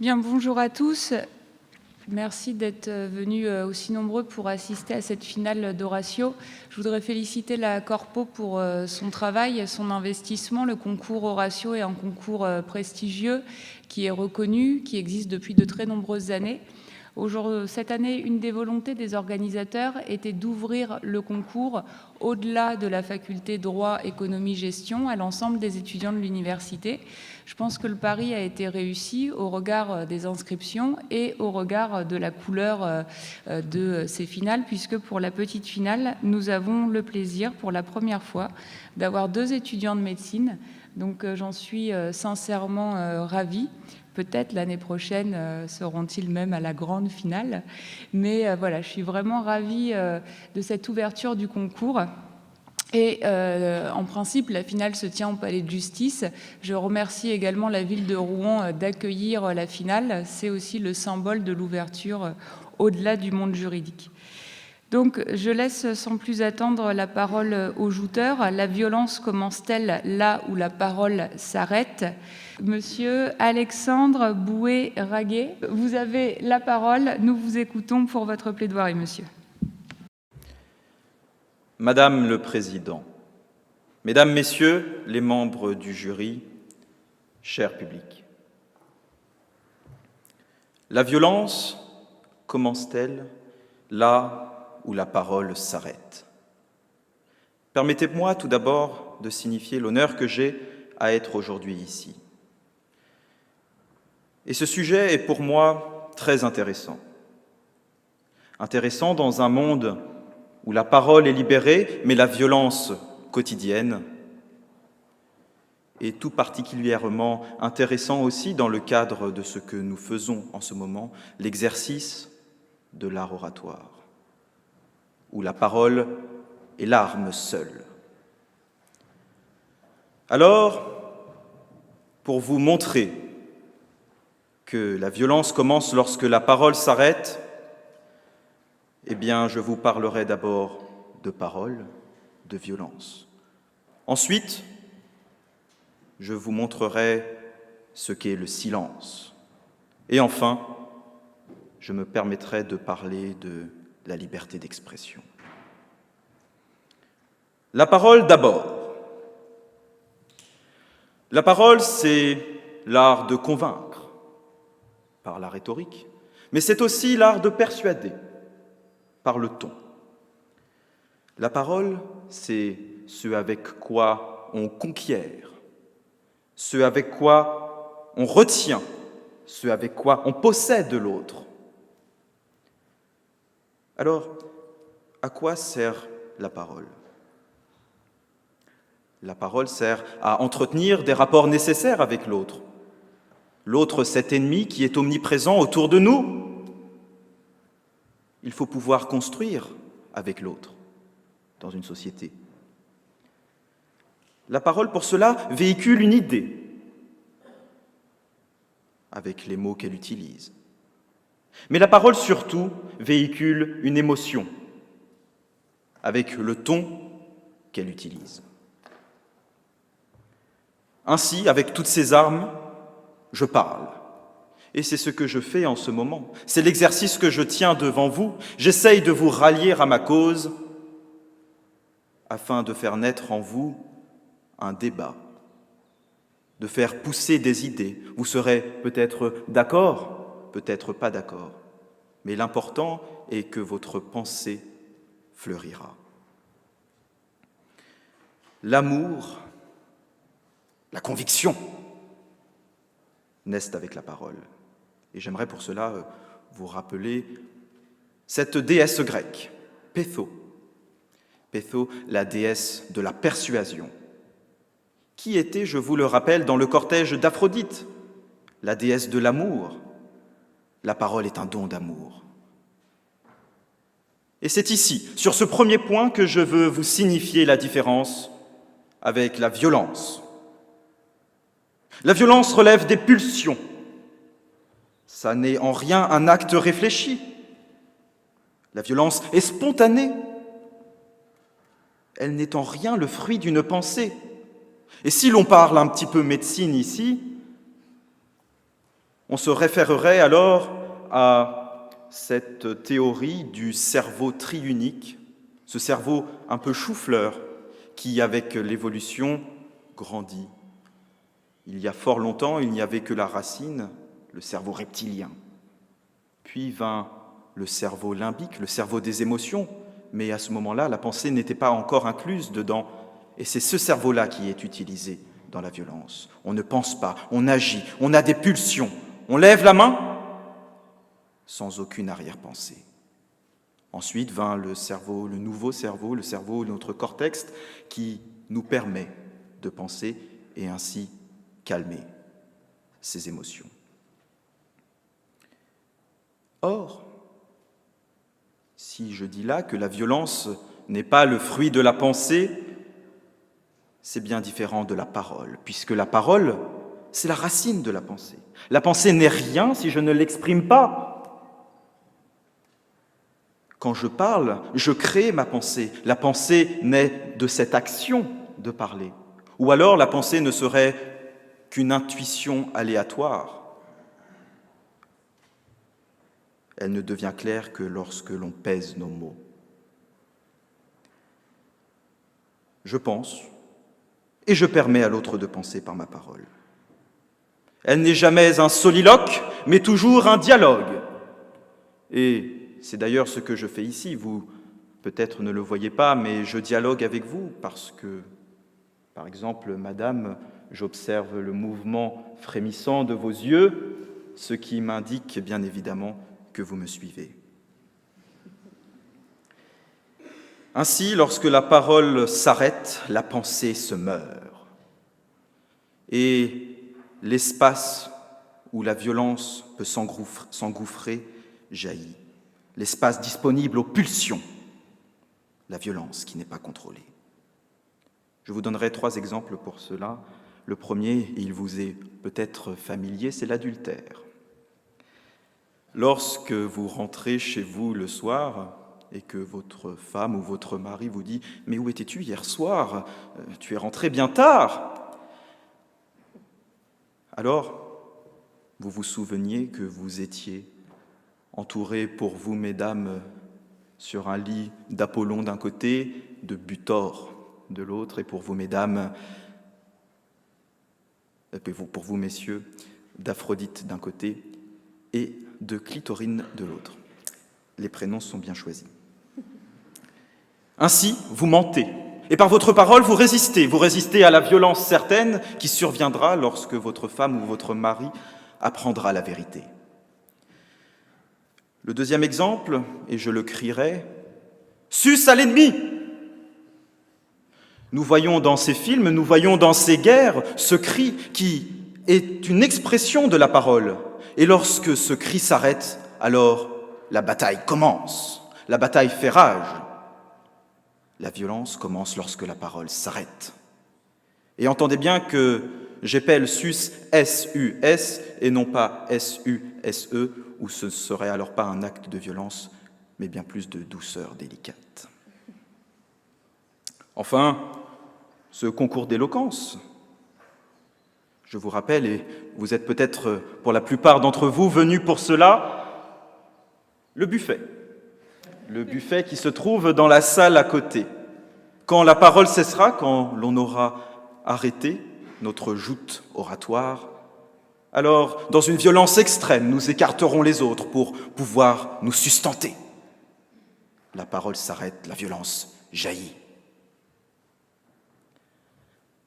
Bien, bonjour à tous. Merci d'être venus aussi nombreux pour assister à cette finale d'Horatio. Je voudrais féliciter la Corpo pour son travail, son investissement. Le concours Horatio est un concours prestigieux qui est reconnu, qui existe depuis de très nombreuses années. Cette année, une des volontés des organisateurs était d'ouvrir le concours au-delà de la faculté droit, économie, gestion à l'ensemble des étudiants de l'université. Je pense que le pari a été réussi au regard des inscriptions et au regard de la couleur de ces finales, puisque pour la petite finale, nous avons le plaisir, pour la première fois, d'avoir 2 étudiants de médecine. Donc j'en suis sincèrement ravie. Peut-être l'année prochaine seront-ils même à la grande finale. Mais voilà, je suis vraiment ravie de cette ouverture du concours. Et en principe, la finale se tient au Palais de Justice. Je remercie également la ville de Rouen d'accueillir la finale. C'est aussi le symbole de l'ouverture au-delà du monde juridique. Donc, je laisse sans plus attendre la parole au jouteur. La violence commence-t-elle là où la parole s'arrête ? Monsieur Alexandre Bouet-Raguet, vous avez la parole. Nous vous écoutons pour votre plaidoirie, monsieur. Madame le Président, Mesdames, Messieurs les membres du jury, cher public, la violence commence-t-elle là où la parole s'arrête ? Permettez-moi tout d'abord de signifier l'honneur que j'ai à être aujourd'hui ici. Et ce sujet est pour moi très intéressant. Intéressant dans un monde où la parole est libérée, mais la violence quotidienne, et tout particulièrement intéressant aussi dans le cadre de ce que nous faisons en ce moment, l'exercice de l'art oratoire, où la parole est l'arme seule. Alors, pour vous montrer que la violence commence lorsque la parole s'arrête, eh bien, je vous parlerai d'abord de parole, de violence. Ensuite, je vous montrerai ce qu'est le silence. Et enfin, je me permettrai de parler de la liberté d'expression. La parole d'abord. La parole, c'est l'art de convaincre par la rhétorique, mais c'est aussi l'art de persuader par le ton. La parole, c'est ce avec quoi on conquiert, ce avec quoi on retient, ce avec quoi on possède l'autre. Alors, à quoi sert la parole ? La parole sert à entretenir des rapports nécessaires avec l'autre. L'autre, cet ennemi qui est omniprésent autour de nous. Il faut pouvoir construire avec l'autre dans une société. La parole, pour cela, véhicule une idée avec les mots qu'elle utilise. Mais la parole, surtout, véhicule une émotion avec le ton qu'elle utilise. Ainsi, avec toutes ces armes, je parle. Et c'est ce que je fais en ce moment. C'est l'exercice que je tiens devant vous. J'essaye de vous rallier à ma cause afin de faire naître en vous un débat, de faire pousser des idées. Vous serez peut-être d'accord, peut-être pas d'accord, mais l'important est que votre pensée fleurira. L'amour, la conviction naissent avec la parole. Et j'aimerais pour cela vous rappeler cette déesse grecque, Pétho. Pétho, la déesse de la persuasion, qui était, je vous le rappelle, dans le cortège d'Aphrodite, la déesse de l'amour. La parole est un don d'amour. Et c'est ici, sur ce premier point, que je veux vous signifier la différence avec la violence. La violence relève des pulsions. Ça n'est en rien un acte réfléchi. La violence est spontanée. Elle n'est en rien le fruit d'une pensée. Et si l'on parle un petit peu médecine ici, On se référerait alors à cette théorie du cerveau triunique, ce cerveau un peu chou-fleur qui, avec l'évolution, grandit. Il y a fort longtemps, il n'y avait que la racine, le cerveau reptilien. Puis vint le cerveau limbique, le cerveau des émotions, mais à ce moment-là, la pensée n'était pas encore incluse dedans. Et c'est ce cerveau-là qui est utilisé dans la violence. On ne pense pas, on agit, on a des pulsions, on lève la main sans aucune arrière-pensée. Ensuite vint le cerveau, le nouveau cerveau, le cerveau de notre cortex, qui nous permet de penser et ainsi calmer ces émotions. Or, si je dis là que la violence n'est pas le fruit de la pensée, c'est bien différent de la parole, puisque la parole, c'est la racine de la pensée. La pensée n'est rien si je ne l'exprime pas. Quand je parle, je crée ma pensée. La pensée naît de cette action de parler. Ou alors la pensée ne serait qu'une intuition aléatoire. Elle ne devient claire que lorsque l'on pèse nos mots. Je pense, et je permets à l'autre de penser par ma parole. Elle n'est jamais un soliloque, mais toujours un dialogue. Et c'est d'ailleurs ce que je fais ici. Vous, peut-être ne le voyez pas, mais je dialogue avec vous parce que, par exemple, madame, j'observe le mouvement frémissant de vos yeux, ce qui m'indique bien évidemment que vous me suivez. Ainsi, lorsque la parole s'arrête, la pensée se meurt. Et l'espace où la violence peut s'engouffrer jaillit. L'espace disponible aux pulsions, la violence qui n'est pas contrôlée. Je vous donnerai 3 exemples pour cela. Le premier, il vous est peut-être familier, c'est l'adultère. Lorsque vous rentrez chez vous le soir et que votre femme ou votre mari vous dit « Mais où étais-tu hier soir ? Tu es rentré bien tard !» Alors, vous vous souveniez que vous étiez entourés pour vous, mesdames, sur un lit d'Apollon d'un côté, de Butor de l'autre, et pour vous, mesdames, pour vous, messieurs, d'Aphrodite d'un côté et de Clitorine de l'autre. Les prénoms sont bien choisis. Ainsi, vous mentez, et par votre parole, vous résistez à la violence certaine qui surviendra lorsque votre femme ou votre mari apprendra la vérité. Le deuxième exemple, et je le crierai, « Sus à l'ennemi !» Nous voyons dans ces films, nous voyons dans ces guerres ce cri qui est une expression de la parole. Et lorsque ce cri s'arrête, alors la bataille commence, la bataille fait rage. La violence commence lorsque la parole s'arrête. Et entendez bien que j'appelle sus S-U-S et non pas S-U-S-E, où ce ne serait alors pas un acte de violence, mais bien plus de douceur délicate. Enfin, ce concours d'éloquence. Je vous rappelle, et vous êtes peut-être pour la plupart d'entre vous venus pour cela, le buffet. Le buffet qui se trouve dans la salle à côté. Quand la parole cessera, quand l'on aura arrêté notre joute oratoire, alors, dans une violence extrême, nous écarterons les autres pour pouvoir nous sustenter. La parole s'arrête, la violence jaillit.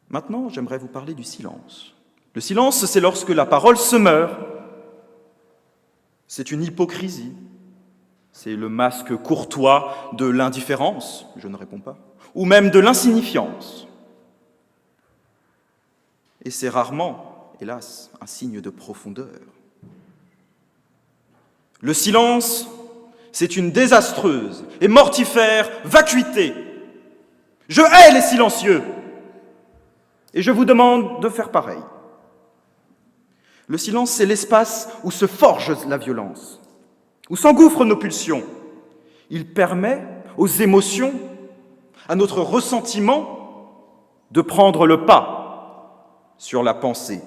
Maintenant, j'aimerais vous parler du silence. Le silence, c'est lorsque la parole se meurt. C'est une hypocrisie. C'est le masque courtois de l'indifférence, je ne réponds pas, ou même de l'insignifiance. Et c'est rarement, hélas, un signe de profondeur. Le silence, c'est une désastreuse et mortifère vacuité. Je hais les silencieux et je vous demande de faire pareil. Le silence, c'est l'espace où se forge la violence, où s'engouffrent nos pulsions. Il permet aux émotions, à notre ressentiment, de prendre le pas sur la pensée.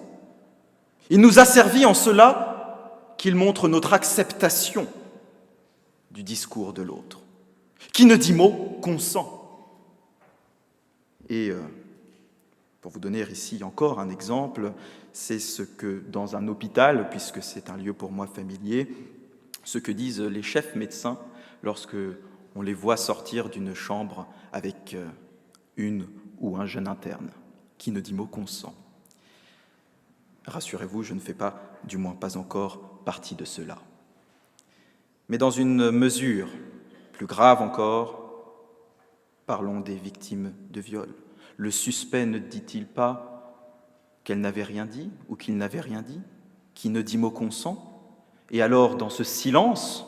Il nous a servi en cela qu'il montre notre acceptation du discours de l'autre. Qui ne dit mot consent. Et pour vous donner ici encore un exemple, c'est ce que dans un hôpital, puisque c'est un lieu pour moi familier, ce que disent les chefs médecins lorsque on les voit sortir d'une chambre avec une ou un jeune interne. Qui ne dit mot consent. Rassurez-vous, je ne fais pas, du moins pas encore, partie de cela. Mais dans une mesure plus grave encore, parlons des victimes de viol. Le suspect ne dit-il pas qu'elle n'avait rien dit ou qu'il n'avait rien dit, qui ne dit mot consent? Et alors, dans ce silence,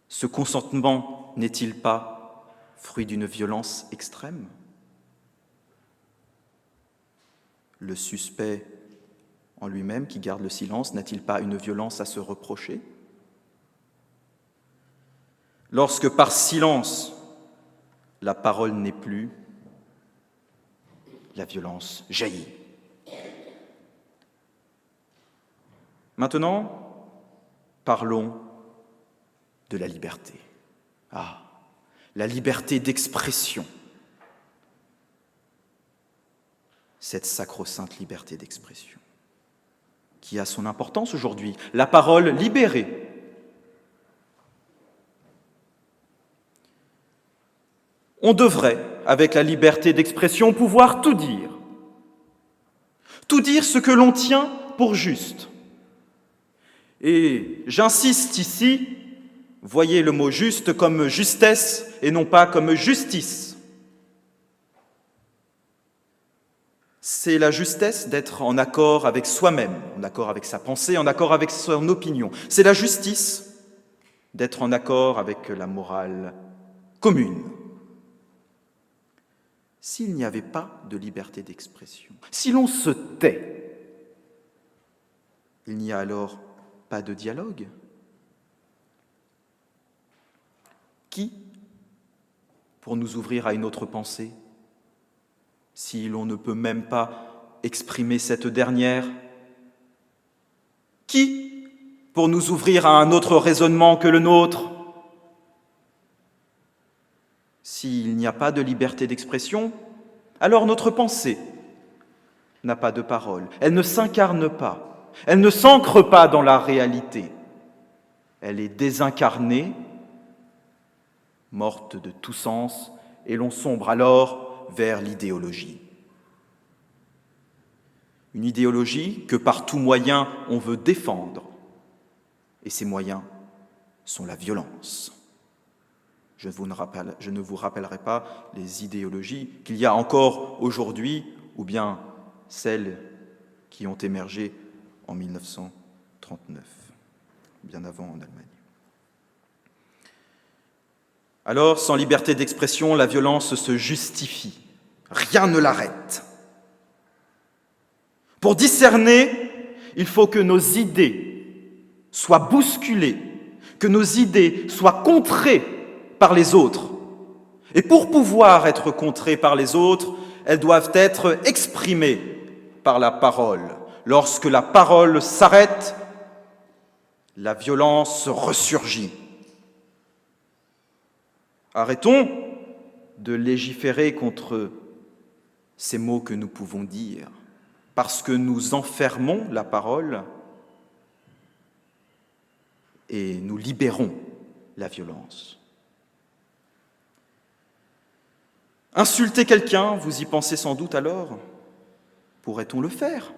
ce consentement n'est-il pas fruit d'une violence extrême? Le suspect en lui-même, qui garde le silence, n'a-t-il pas une violence à se reprocher? Lorsque par silence, la parole n'est plus, la violence jaillit. Maintenant, parlons de la liberté. Ah, la liberté d'expression. Cette sacro-sainte liberté d'expression, qui a son importance aujourd'hui, la parole libérée. On devrait, avec la liberté d'expression, pouvoir tout dire ce que l'on tient pour juste. Et j'insiste ici, voyez le mot juste comme justesse et non pas comme justice. C'est la justesse d'être en accord avec soi-même, en accord avec sa pensée, en accord avec son opinion. C'est la justice d'être en accord avec la morale commune. S'il n'y avait pas de liberté d'expression, si l'on se tait, il n'y a alors pas de dialogue? Qui pour nous ouvrir à une autre pensée, si l'on ne peut même pas exprimer cette dernière? Qui pour nous ouvrir à un autre raisonnement que le nôtre? S'il n'y a pas de liberté d'expression, alors notre pensée n'a pas de parole, elle ne s'incarne pas, elle ne s'ancre pas dans la réalité, elle est désincarnée, morte de tout sens, et l'on sombre alors vers l'idéologie. Une idéologie que par tout moyen on veut défendre, et ces moyens sont la violence. Je ne vous rappellerai pas les idéologies qu'il y a encore aujourd'hui, ou bien celles qui ont émergé en 1939, bien avant en Allemagne. Alors, sans liberté d'expression, la violence se justifie. Rien ne l'arrête. Pour discerner, il faut que nos idées soient bousculées, que nos idées soient contrées par les autres. Et pour pouvoir être contrées par les autres, elles doivent être exprimées par la parole. Lorsque la parole s'arrête, la violence ressurgit. Arrêtons de légiférer contre ces mots que nous pouvons dire, parce que nous enfermons la parole et nous libérons la violence. Insulter quelqu'un, vous y pensez sans doute alors? Pourrait-on le faire?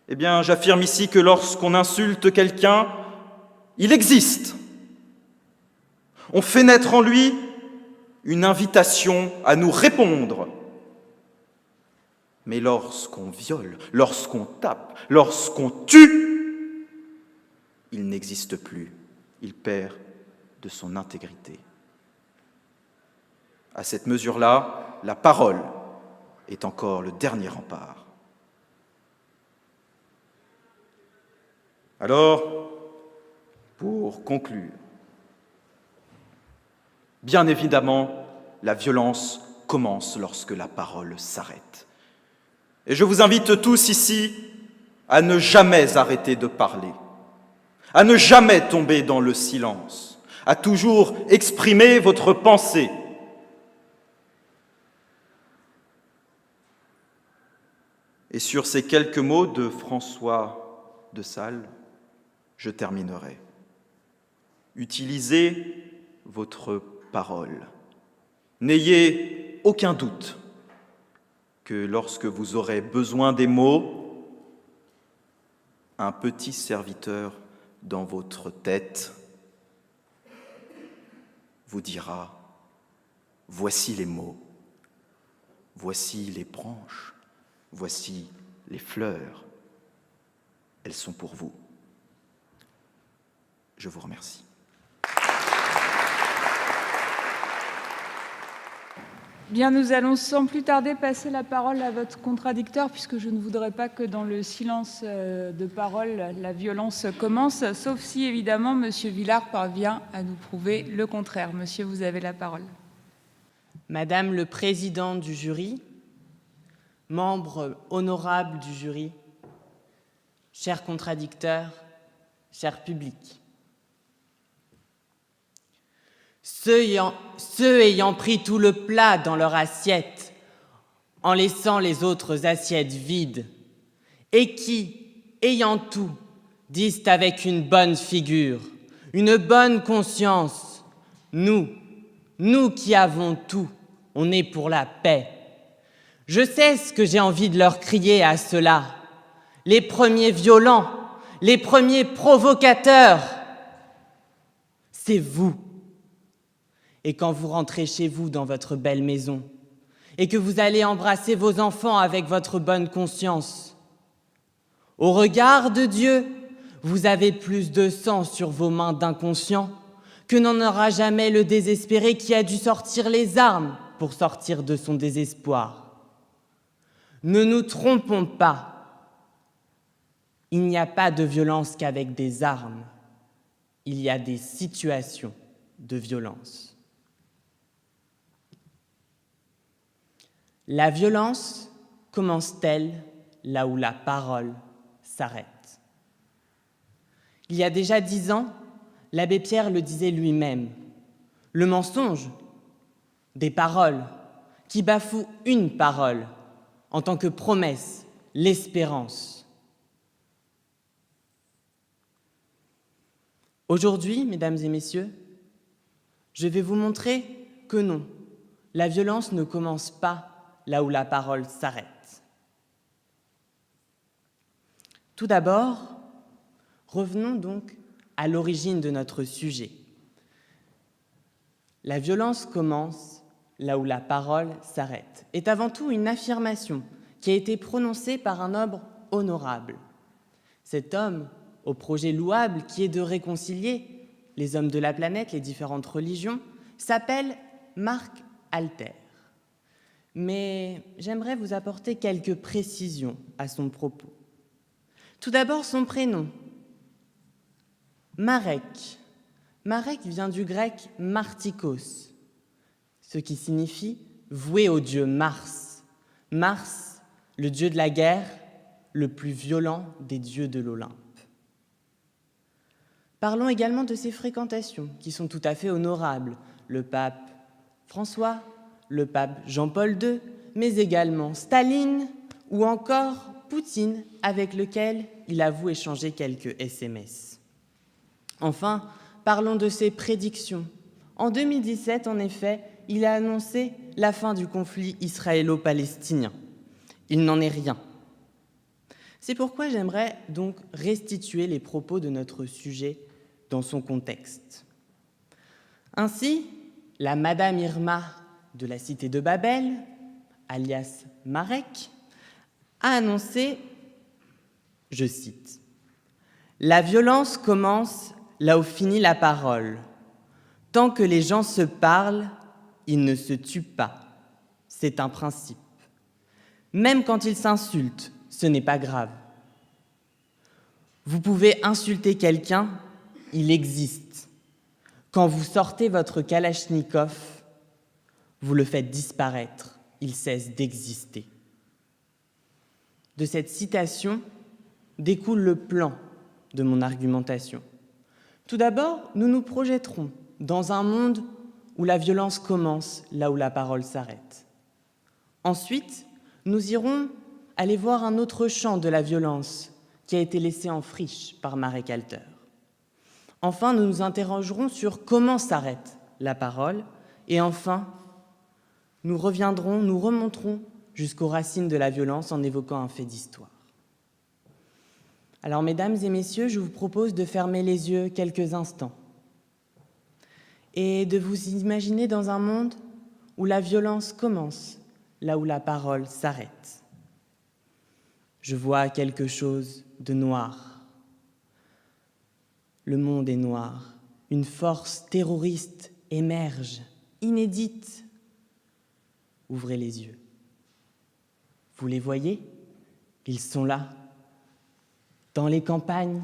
Eh bien, j'affirme ici que lorsqu'on insulte quelqu'un, il existe. On fait naître en lui une invitation à nous répondre. Mais lorsqu'on viole, lorsqu'on tape, lorsqu'on tue, il n'existe plus. Il perd de son intégrité. À cette mesure-là, la parole est encore le dernier rempart. Alors, pour conclure, bien évidemment, la violence commence lorsque la parole s'arrête. Et je vous invite tous ici à ne jamais arrêter de parler, à ne jamais tomber dans le silence, à toujours exprimer votre pensée. Et sur ces quelques mots de François de Sales, je terminerai. Utilisez votre parole. N'ayez aucun doute que lorsque vous aurez besoin des mots, un petit serviteur dans votre tête vous dira « Voici les mots, voici les branches, voici les fleurs, elles sont pour vous. » Je vous remercie. Bien, nous allons sans plus tarder passer la parole à votre contradicteur, puisque je ne voudrais pas que dans le silence de parole, la violence commence, sauf si, évidemment, M. Villard parvient à nous prouver le contraire. Monsieur, vous avez la parole. Madame le Président du jury, membres honorables du jury, chers contradicteurs, cher public, ceux ayant pris tout le plat dans leur assiette, en laissant les autres assiettes vides, et qui, ayant tout, disent avec une bonne figure, une bonne conscience, nous qui avons tout, on est pour la paix. Je sais ce que j'ai envie de leur crier à ceux-là, les premiers violents, les premiers provocateurs, c'est vous. Et quand vous rentrez chez vous dans votre belle maison et que vous allez embrasser vos enfants avec votre bonne conscience, au regard de Dieu, vous avez plus de sang sur vos mains d'inconscient que n'en aura jamais le désespéré qui a dû sortir les armes pour sortir de son désespoir. Ne nous trompons pas, il n'y a pas de violence qu'avec des armes, il y a des situations de violence. La violence commence-t-elle là où la parole s'arrête? Il y a déjà 10 ans, l'abbé Pierre le disait lui-même, le mensonge, des paroles, qui bafouent une parole en tant que promesse, l'espérance. Aujourd'hui, mesdames et messieurs, je vais vous montrer que non, la violence ne commence pas là où la parole s'arrête. Tout d'abord, revenons donc à l'origine de notre sujet. La violence commence là où la parole s'arrête, est avant tout une affirmation qui a été prononcée par un homme honorable. Cet homme, au projet louable qui est de réconcilier les hommes de la planète, les différentes religions, s'appelle Marc Alter. Mais j'aimerais vous apporter quelques précisions à son propos. Tout d'abord, son prénom, Marek. Marek vient du grec martikos, ce qui signifie voué au dieu Mars. Mars, le dieu de la guerre, le plus violent des dieux de l'Olympe. Parlons également de ses fréquentations, qui sont tout à fait honorables. Le pape François, le pape Jean-Paul II, mais également Staline ou encore Poutine, avec lequel il avoue échanger quelques SMS. Enfin, parlons de ses prédictions. En 2017, en effet, il a annoncé la fin du conflit israélo-palestinien. Il n'en est rien. C'est pourquoi j'aimerais donc restituer les propos de notre sujet dans son contexte. Ainsi, la Madame Irma de la cité de Babel, alias Marek, a annoncé, je cite, « La violence commence là où finit la parole. Tant que les gens se parlent, ils ne se tuent pas. C'est un principe. Même quand ils s'insultent, ce n'est pas grave. Vous pouvez insulter quelqu'un, il existe. Quand vous sortez votre kalachnikov, vous le faites disparaître, il cesse d'exister. » De cette citation, découle le plan de mon argumentation. Tout d'abord, nous nous projetterons dans un monde où la violence commence là où la parole s'arrête. Ensuite, nous irons aller voir un autre champ de la violence qui a été laissé en friche par Marek Alter. Enfin, nous nous interrogerons sur comment s'arrête la parole. Et enfin, nous remonterons jusqu'aux racines de la violence en évoquant un fait d'histoire. Alors, mesdames et messieurs, je vous propose de fermer les yeux quelques instants et de vous imaginer dans un monde où la violence commence, là où la parole s'arrête. Je vois quelque chose de noir. Le monde est noir. Une force terroriste émerge, inédite. Ouvrez les yeux. Vous les voyez? Ils sont là, dans les campagnes,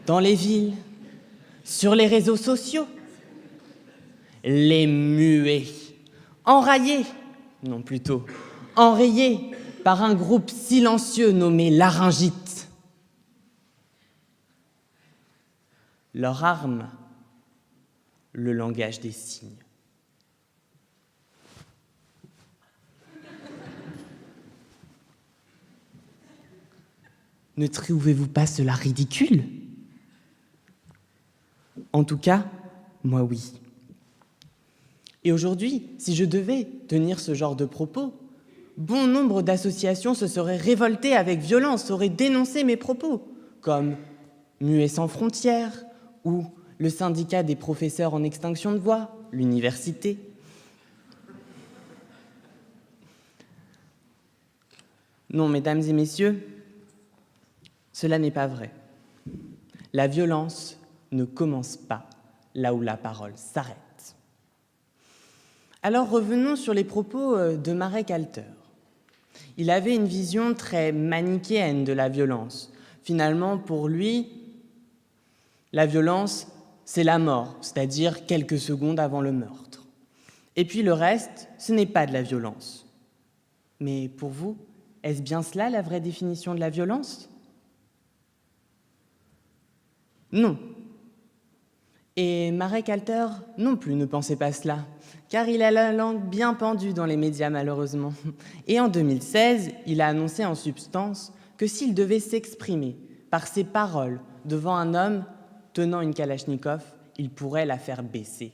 dans les villes, sur les réseaux sociaux. Les muets, enrayés, non plutôt, enrayés par un groupe silencieux nommé Laryngite. Leur arme, le langage des signes. Ne trouvez-vous pas cela ridicule? En tout cas, moi oui. Et aujourd'hui, si je devais tenir ce genre de propos, bon nombre d'associations se seraient révoltées avec violence, auraient dénoncé mes propos, comme Muets sans frontières ou le syndicat des professeurs en extinction de voix, l'université. Non, mesdames et messieurs, cela n'est pas vrai. La violence ne commence pas là où la parole s'arrête. Alors revenons sur les propos de Marek Alter. Il avait une vision très manichéenne de la violence. Finalement, pour lui, la violence, c'est la mort, c'est-à-dire quelques secondes avant le meurtre. Et puis le reste, ce n'est pas de la violence. Mais pour vous, est-ce bien cela la vraie définition de la violence? Non. Et Marek Alter non plus ne pensait pas cela, car il a la langue bien pendue dans les médias malheureusement. Et en 2016, il a annoncé en substance que s'il devait s'exprimer par ses paroles devant un homme tenant une Kalachnikov, il pourrait la faire baisser.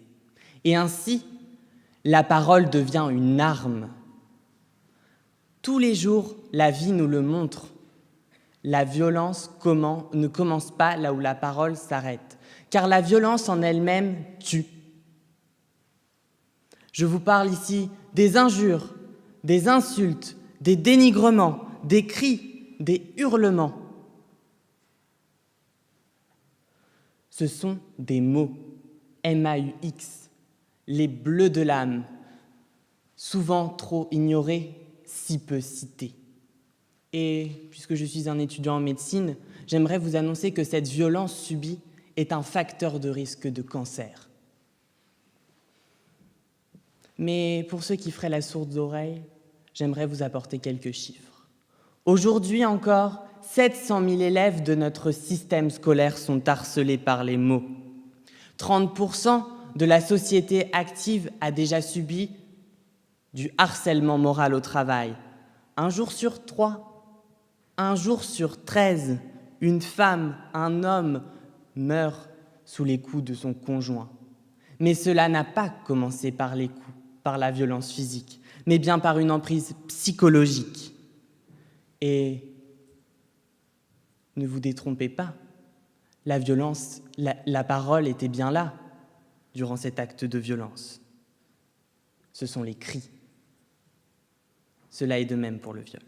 Et ainsi, la parole devient une arme. Tous les jours, la vie nous le montre. La violence ne commence pas là où la parole s'arrête, car la violence en elle-même tue. Je vous parle ici des injures, des insultes, des dénigrements, des cris, des hurlements. Ce sont des mots, M-A-U-X, les bleus de l'âme, souvent trop ignorés, si peu cités. Et puisque je suis un étudiant en médecine, j'aimerais vous annoncer que cette violence subie est un facteur de risque de cancer. Mais pour ceux qui feraient la sourde oreille, j'aimerais vous apporter quelques chiffres. Aujourd'hui encore, 700 000 élèves de notre système scolaire sont harcelés par les mots. 30% de la société active a déjà subi du harcèlement moral au travail. 1 jour sur 3, 1 jour sur 13, une femme, un homme meurt sous les coups de son conjoint. Mais cela n'a pas commencé par les coups, par la violence physique, mais bien par une emprise psychologique. Et ne vous détrompez pas, la violence, la parole était bien là durant cet acte de violence. Ce sont les cris. Cela est de même pour le viol.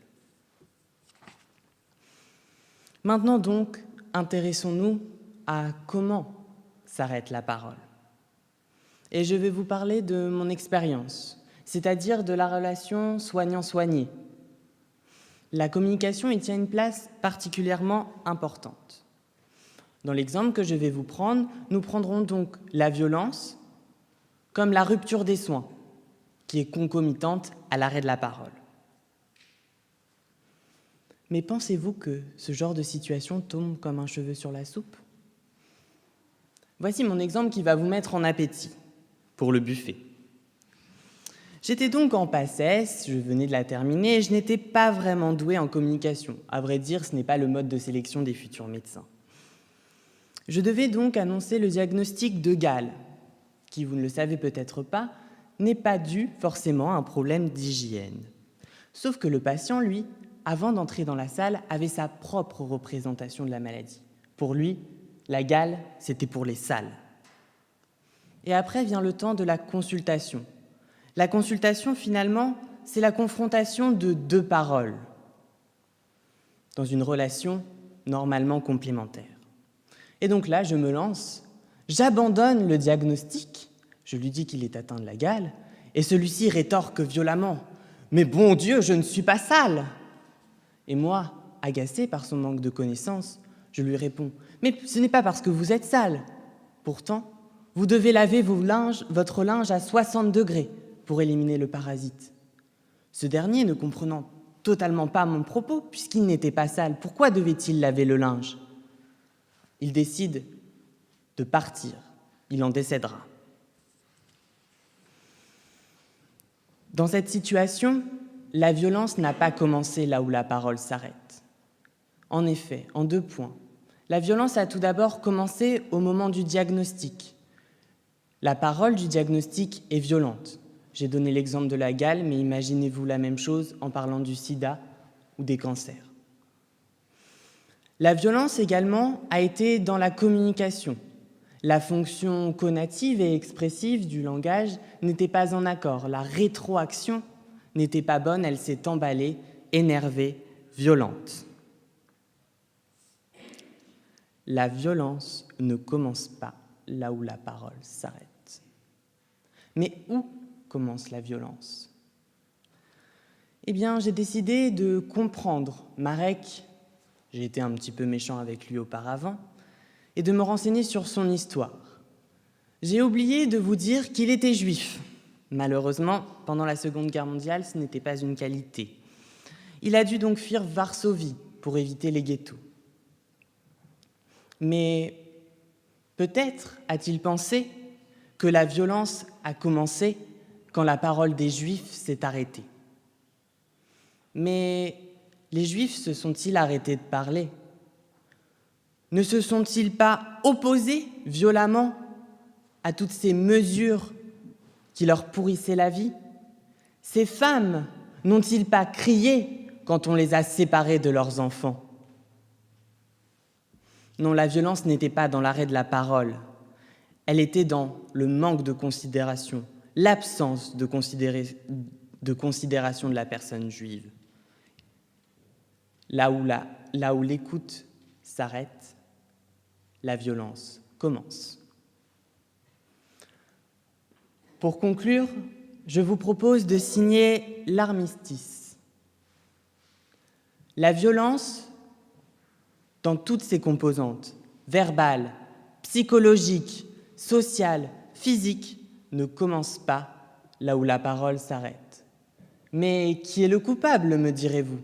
Maintenant donc, intéressons-nous à comment s'arrête la parole. Et je vais vous parler de mon expérience, c'est-à-dire de la relation soignant-soigné. La communication y tient une place particulièrement importante. Dans l'exemple que je vais vous prendre, nous prendrons donc la violence comme la rupture des soins, qui est concomitante à l'arrêt de la parole. Mais pensez-vous que ce genre de situation tombe comme un cheveu sur la soupe ? Voici mon exemple qui va vous mettre en appétit pour le buffet. J'étais donc en PACES, je venais de la terminer, et je n'étais pas vraiment douée en communication. À vrai dire, ce n'est pas le mode de sélection des futurs médecins. Je devais donc annoncer le diagnostic de Gall, qui, vous ne le savez peut-être pas, n'est pas dû forcément à un problème d'hygiène. Sauf que le patient, lui, avant d'entrer dans la salle, avait sa propre représentation de la maladie. Pour lui, la Gall, c'était pour les sales. Et après vient le temps de la consultation. La consultation, finalement, c'est la confrontation de deux paroles dans une relation normalement complémentaire. Et donc là, je me lance, j'abandonne le diagnostic, je lui dis qu'il est atteint de la Gall, et celui-ci rétorque violemment « Mais bon Dieu, je ne suis pas sale !» Et moi, agacé par son manque de connaissances, je lui réponds « Mais ce n'est pas parce que vous êtes sale. Pourtant, vous devez laver votre linge à 60 degrés pour éliminer le parasite. » Ce dernier, ne comprenant totalement pas mon propos, puisqu'il n'était pas sale, pourquoi devait-il laver le linge ? Il décide de partir. Il en décédera. Dans cette situation, la violence n'a pas commencé là où la parole s'arrête. En effet, en 2 points. La violence a tout d'abord commencé au moment du diagnostic. La parole du diagnostic est violente. J'ai donné l'exemple de la Gall, mais imaginez-vous la même chose en parlant du sida ou des cancers. La violence également a été dans la communication. La fonction conative et expressive du langage n'était pas en accord. La rétroaction n'était pas bonne, elle s'est emballée, énervée, violente. La violence ne commence pas là où la parole s'arrête. Mais où commence la violence ? Eh bien, j'ai décidé de comprendre Marek, j'ai été un petit peu méchant avec lui auparavant, et de me renseigner sur son histoire. J'ai oublié de vous dire qu'il était juif. Malheureusement, pendant la Seconde Guerre mondiale, ce n'était pas une qualité. Il a dû donc fuir Varsovie pour éviter les ghettos. Mais peut-être a-t-il pensé que la violence a commencé quand la parole des Juifs s'est arrêtée. Mais les Juifs se sont-ils arrêtés de parler ? Ne se sont-ils pas opposés violemment à toutes ces mesures qui leur pourrissaient la vie ? Ces femmes n'ont-ils pas crié quand on les a séparées de leurs enfants ? Non, la violence n'était pas dans l'arrêt de la parole. Elle était dans le manque de considération, l'absence de considération de la personne juive. Là où l'écoute s'arrête, la violence commence. Pour conclure, je vous propose de signer l'armistice. La violence, dans toutes ses composantes, verbale, psychologique, sociale, physique, ne commence pas là où la parole s'arrête. Mais qui est le coupable, me direz-vous ?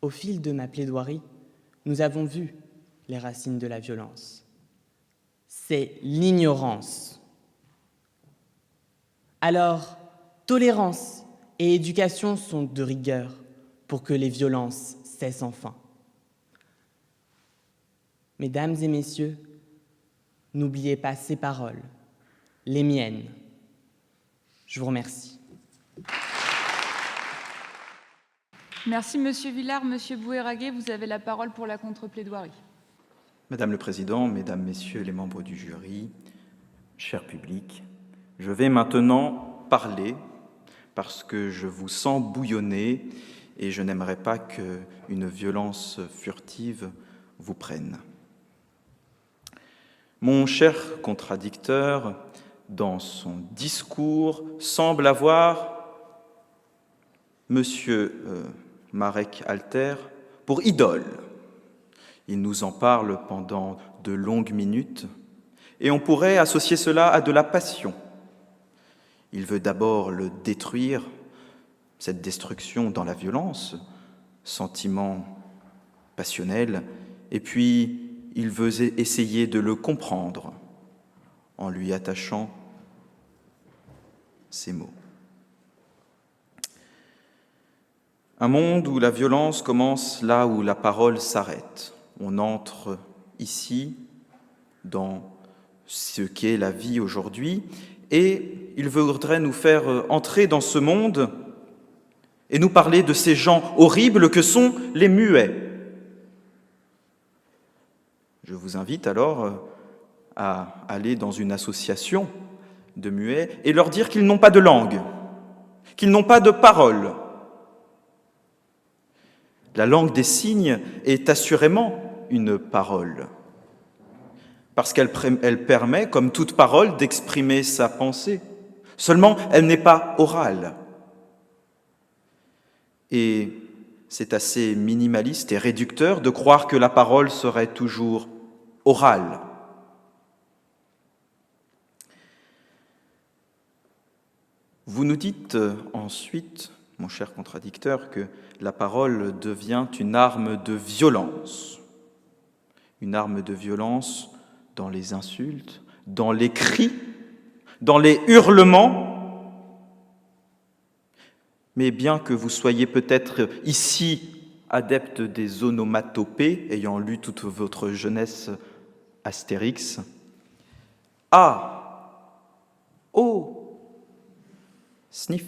Au fil de ma plaidoirie, nous avons vu les racines de la violence. C'est l'ignorance. Alors, tolérance et éducation sont de rigueur pour que les violences cessent enfin. Mesdames et messieurs, n'oubliez pas ces paroles, les miennes. Je vous remercie. Merci, Monsieur Villard. Monsieur Bouéragué, vous avez la parole pour la contre-plaidoirie. Madame le Président, Mesdames, Messieurs les membres du jury, cher public, je vais maintenant parler parce que je vous sens bouillonner et je n'aimerais pas qu'une violence furtive vous prenne. Mon cher contradicteur, dans son discours, semble avoir Monsieur Marek Alter pour idole. Il nous en parle pendant de longues minutes et on pourrait associer cela à de la passion. Il veut d'abord le détruire, cette destruction dans la violence, sentiment passionnel, et puis il veut essayer de le comprendre en lui attachant ces mots. Un monde où la violence commence là où la parole s'arrête. On entre ici dans ce qu'est la vie aujourd'hui, et il voudrait nous faire entrer dans ce monde et nous parler de ces gens horribles que sont les muets. Je vous invite alors à aller dans une association de muets et leur dire qu'ils n'ont pas de langue, qu'ils n'ont pas de parole. La langue des signes est assurément une parole, parce qu'elle permet, comme toute parole, d'exprimer sa pensée. Seulement, elle n'est pas orale. Et c'est assez minimaliste et réducteur de croire que la parole serait toujours orale. Vous nous dites ensuite, mon cher contradicteur, que la parole devient une arme de violence. Une arme de violence dans les insultes, dans les cris, dans les hurlements. Mais bien que vous soyez peut-être ici adepte des onomatopées, ayant lu toute votre jeunesse Astérix, ah, oh, sniff.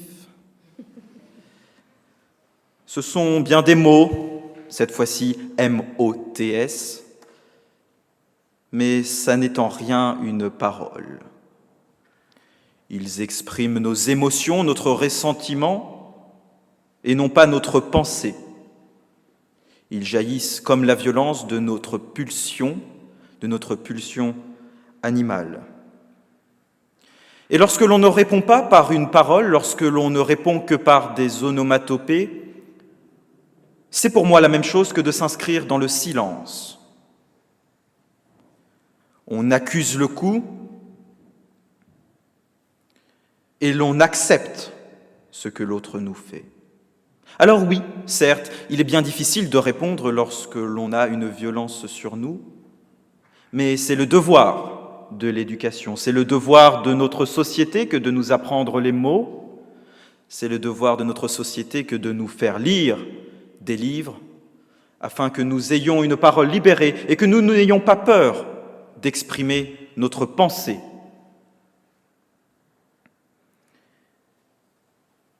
Ce sont bien des mots, cette fois-ci M-O-T-S, mais ça n'est en rien une parole. Ils expriment nos émotions, notre ressentiment, et non pas notre pensée. Ils jaillissent comme la violence de notre pulsion animale. Et lorsque l'on ne répond pas par une parole, lorsque l'on ne répond que par des onomatopées, c'est pour moi la même chose que de s'inscrire dans le silence. On accuse le coup et l'on accepte ce que l'autre nous fait. Alors oui, certes, il est bien difficile de répondre lorsque l'on a une violence sur nous, mais c'est le devoir de l'éducation, c'est le devoir de notre société que de nous apprendre les mots, c'est le devoir de notre société que de nous faire lire des livres, afin que nous ayons une parole libérée et que nous n'ayons pas peur d'exprimer notre pensée.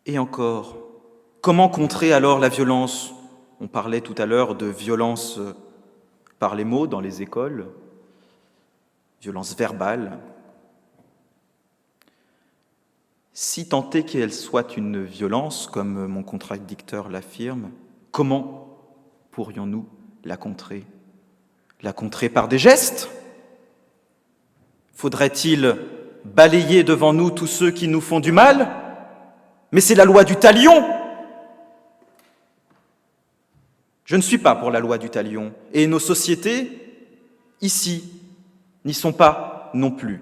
Et encore, comment contrer alors la violence ? On parlait tout à l'heure de violence par les mots dans les écoles, violence verbale. Si tant est qu'elle soit une violence, comme mon contradicteur l'affirme, comment pourrions-nous la contrer ? La contrer par des gestes ? Faudrait-il balayer devant nous tous ceux qui nous font du mal ? Mais c'est la loi du talion. Je ne suis pas pour la loi du talion, et nos sociétés, ici, n'y sont pas non plus.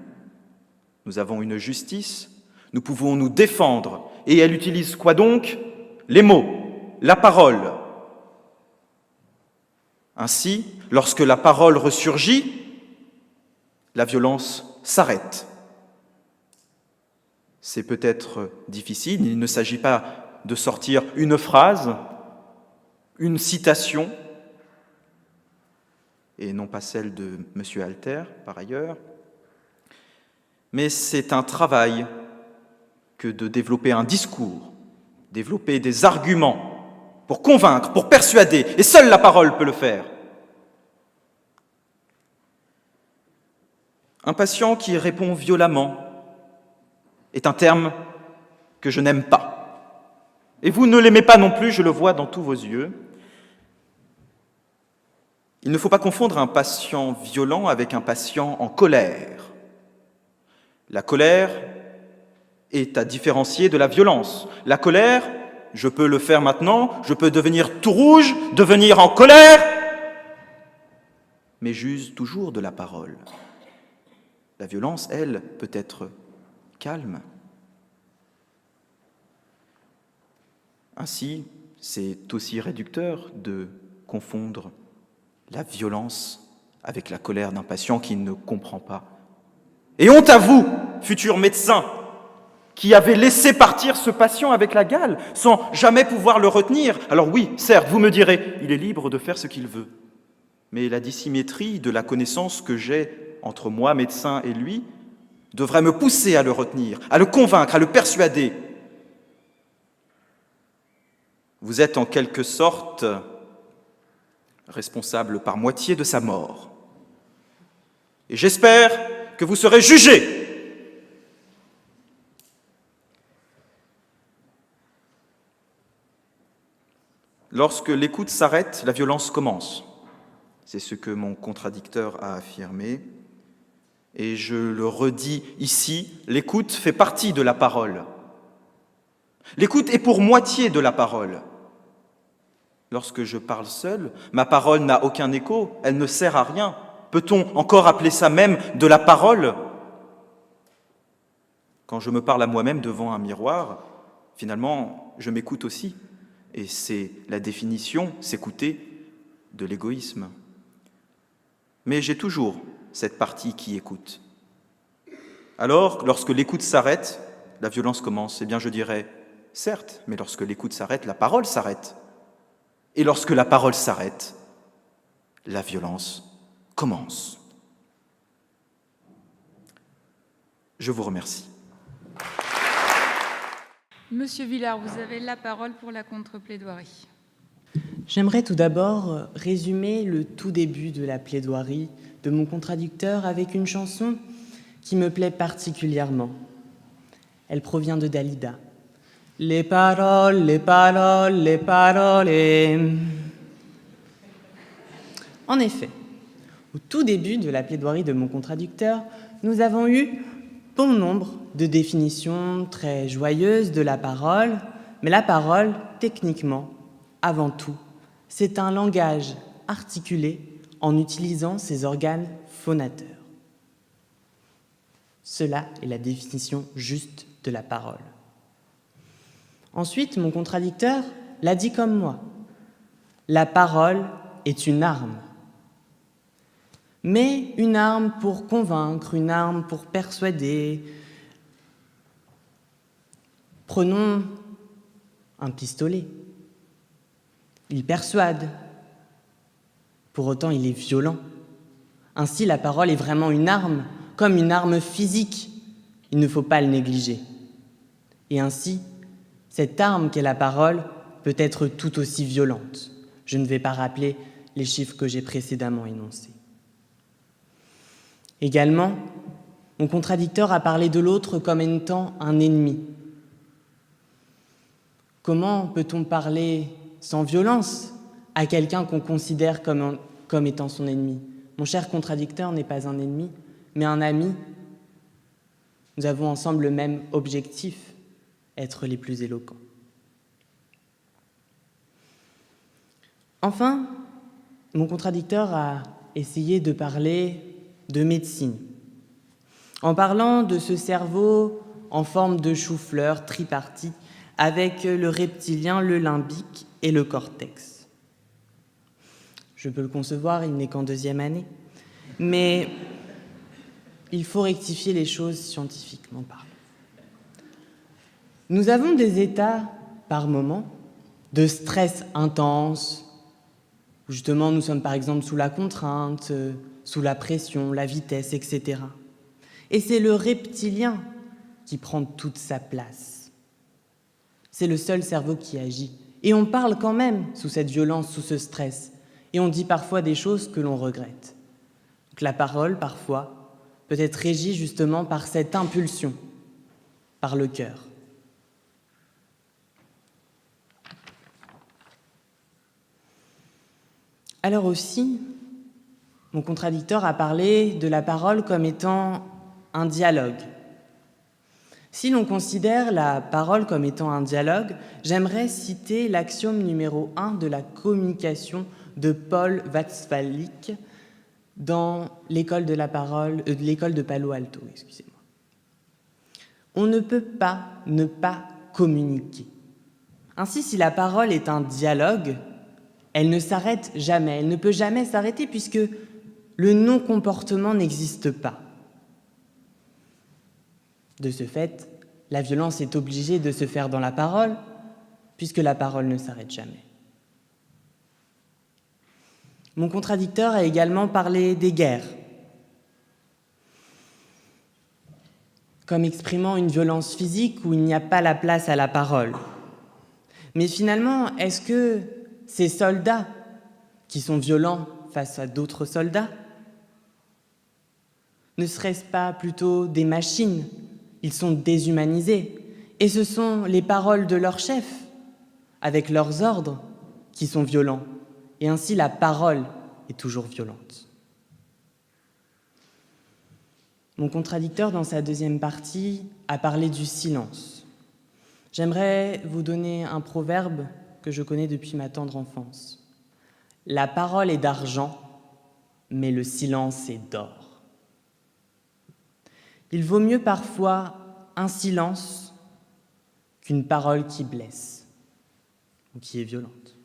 Nous avons une justice, nous pouvons nous défendre, et elle utilise quoi donc ? Les mots, la parole. Ainsi, lorsque la parole ressurgit, la violence s'arrête. C'est peut-être difficile, il ne s'agit pas de sortir une phrase, une citation, et non pas celle de M. Alter, par ailleurs, mais c'est un travail que de développer un discours, développer des arguments pour convaincre, pour persuader, et seule la parole peut le faire. Un patient qui répond violemment est un terme que je n'aime pas. Et vous ne l'aimez pas non plus, je le vois dans tous vos yeux. Il ne faut pas confondre un patient violent avec un patient en colère. La colère est à différencier de la violence. La colère, je peux le faire maintenant, je peux devenir tout rouge, devenir en colère, mais j'use toujours de la parole. La violence, elle, peut être calme. Ainsi, c'est aussi réducteur de confondre la violence avec la colère d'un patient qui ne comprend pas. Et honte à vous, futur médecin, qui avez laissé partir ce patient avec la gale, sans jamais pouvoir le retenir. Alors oui, certes, vous me direz, il est libre de faire ce qu'il veut. Mais la dissymétrie de la connaissance que j'ai entre moi, médecin, et lui, devrait me pousser à le retenir, à le convaincre, à le persuader. Vous êtes en quelque sorte responsable par moitié de sa mort. Et j'espère que vous serez jugé. Lorsque l'écoute s'arrête, la violence commence. C'est ce que mon contradicteur a affirmé. Et je le redis ici, l'écoute fait partie de la parole. L'écoute est pour moitié de la parole. Lorsque je parle seul, ma parole n'a aucun écho, elle ne sert à rien. Peut-on encore appeler ça même de la parole ? Quand je me parle à moi-même devant un miroir, finalement, je m'écoute aussi. Et c'est la définition, s'écouter, de l'égoïsme. Mais j'ai toujours cette partie qui écoute. Alors, lorsque l'écoute s'arrête, la violence commence. Eh bien, je dirais, certes, mais lorsque l'écoute s'arrête, la parole s'arrête. Et lorsque la parole s'arrête, la violence commence. Je vous remercie. Monsieur Villard, vous avez la parole pour la contre-plaidoirie. J'aimerais tout d'abord résumer le tout début de la plaidoirie de mon contradicteur avec une chanson qui me plaît particulièrement. Elle provient de Dalida. Les paroles, les paroles, les paroles. En effet, au tout début de la plaidoirie de mon contradicteur, nous avons eu bon nombre de définitions très joyeuses de la parole, mais la parole, techniquement, avant tout, c'est un langage articulé en utilisant ses organes phonateurs. Cela est la définition juste de la parole. Ensuite, mon contradicteur l'a dit comme moi. La parole est une arme. Mais une arme pour convaincre, une arme pour persuader. Prenons un pistolet. Il persuade. Pour autant, il est violent. Ainsi, la parole est vraiment une arme, comme une arme physique. Il ne faut pas le négliger. Et ainsi, cette arme qu'est la parole peut être tout aussi violente. Je ne vais pas rappeler les chiffres que j'ai précédemment énoncés. Également, mon contradicteur a parlé de l'autre comme étant un ennemi. Comment peut-on parler sans violence à quelqu'un qu'on considère comme étant son ennemi ? Mon cher contradicteur n'est pas un ennemi, mais un ami. Nous avons ensemble le même objectif, être les plus éloquents. Enfin, mon contradicteur a essayé de parler de médecine, en parlant de ce cerveau en forme de chou-fleur tripartite avec le reptilien, le limbique et le cortex. Je peux le concevoir, il n'est qu'en 2e année, mais il faut rectifier les choses scientifiquement parlant. Nous avons des états, par moments, de stress intense, où justement nous sommes par exemple sous la contrainte, sous la pression, la vitesse, etc. Et c'est le reptilien qui prend toute sa place. C'est le seul cerveau qui agit. Et on parle quand même sous cette violence, sous ce stress. Et on dit parfois des choses que l'on regrette. Donc la parole, parfois, peut être régie justement par cette impulsion, par le cœur. Alors aussi, mon contradicteur a parlé de la parole comme étant un dialogue. Si l'on considère la parole comme étant un dialogue, j'aimerais citer l'axiome numéro 1 de la communication de Paul Watzlawick dans l'école de Palo Alto. On ne peut pas ne pas communiquer. Ainsi, si la parole est un dialogue, elle ne s'arrête jamais, elle ne peut jamais s'arrêter puisque le non-comportement n'existe pas. De ce fait, la violence est obligée de se faire dans la parole, puisque la parole ne s'arrête jamais. Mon contradicteur a également parlé des guerres, comme exprimant une violence physique où il n'y a pas la place à la parole. Mais finalement, est-ce que ces soldats qui sont violents face à d'autres soldats, ne serait-ce pas plutôt des machines? Ils sont déshumanisés. Et ce sont les paroles de leurs chefs, avec leurs ordres, qui sont violents. Et ainsi, la parole est toujours violente. Mon contradicteur, dans sa deuxième partie, a parlé du silence. J'aimerais vous donner un proverbe que je connais depuis ma tendre enfance. La parole est d'argent, mais le silence est d'or. Il vaut mieux parfois un silence qu'une parole qui blesse ou qui est violente.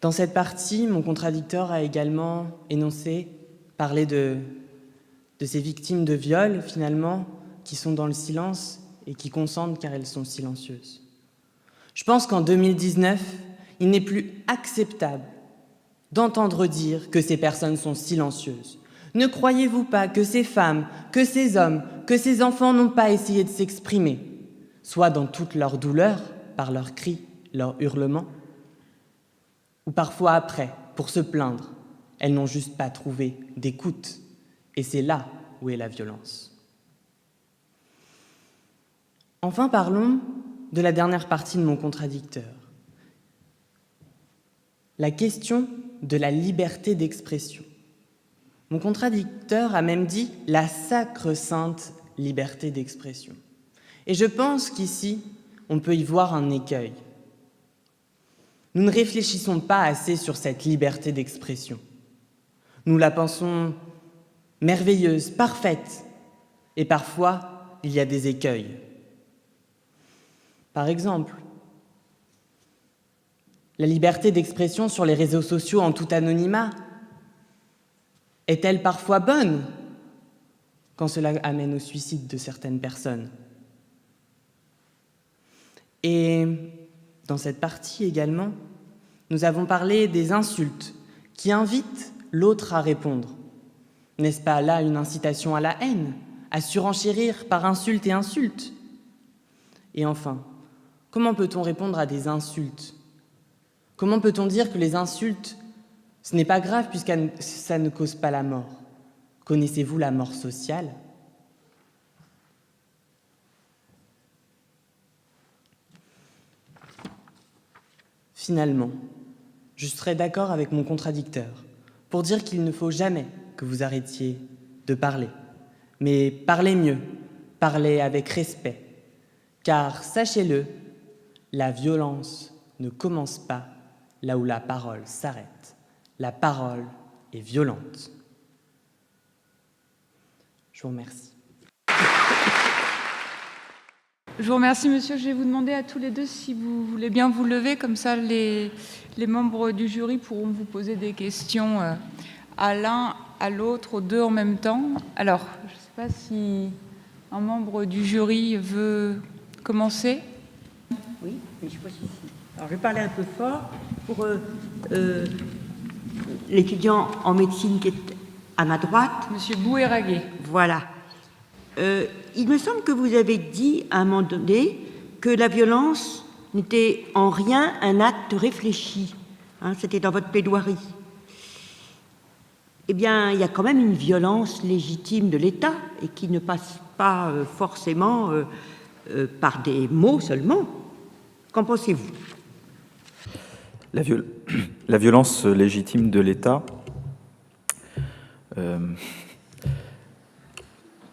Dans cette partie, mon contradicteur a également parlé de ces victimes de viol, finalement, qui sont dans le silence et qui consentent car elles sont silencieuses. Je pense qu'en 2019, il n'est plus acceptable d'entendre dire que ces personnes sont silencieuses. Ne croyez-vous pas que ces femmes, que ces hommes, que ces enfants n'ont pas essayé de s'exprimer, soit dans toute leur douleur, par leurs cris, leurs hurlements, ou parfois après, pour se plaindre, elles n'ont juste pas trouvé d'écoute. Et c'est là où est la violence. Enfin, parlons de la dernière partie de mon contradicteur. La question de la liberté d'expression. Mon contradicteur a même dit la sacre-sainte liberté d'expression. Et je pense qu'ici, on peut y voir un écueil. Nous ne réfléchissons pas assez sur cette liberté d'expression. Nous la pensons merveilleuse, parfaite, et parfois, il y a des écueils. Par exemple, la liberté d'expression sur les réseaux sociaux en tout anonymat est-elle parfois bonne quand cela amène au suicide de certaines personnes? Et dans cette partie également, nous avons parlé des insultes qui invitent l'autre à répondre. N'est-ce pas là une incitation à la haine, à surenchérir par insulte et insulte? Et enfin, comment peut-on répondre à des insultes? Comment peut-on dire que les insultes, ce n'est pas grave puisque ça ne cause pas la mort? Connaissez-vous la mort sociale? Finalement, je serais d'accord avec mon contradicteur pour dire qu'il ne faut jamais que vous arrêtiez de parler. Mais parlez mieux, parlez avec respect. Car, sachez-le, la violence ne commence pas là où la parole s'arrête. La parole est violente. Je vous remercie. Je vous remercie, monsieur. Je vais vous demander à tous les deux si vous voulez bien vous lever, comme ça les membres du jury pourront vous poser des questions à l'un, à l'autre, aux deux en même temps. Alors, je ne sais pas si un membre du jury veut commencer. Oui, mais je suis pas ici. Alors, je vais parler un peu fort pour l'étudiant en médecine qui est à ma droite. Monsieur Bouéraguet. Voilà. Il me semble que vous avez dit à un moment donné que la violence n'était en rien un acte réfléchi. Hein, c'était dans votre plaidoirie. Eh bien, il y a quand même une violence légitime de l'État et qui ne passe pas forcément par des mots seulement. Qu'en pensez-vous ? La violence légitime de l'État,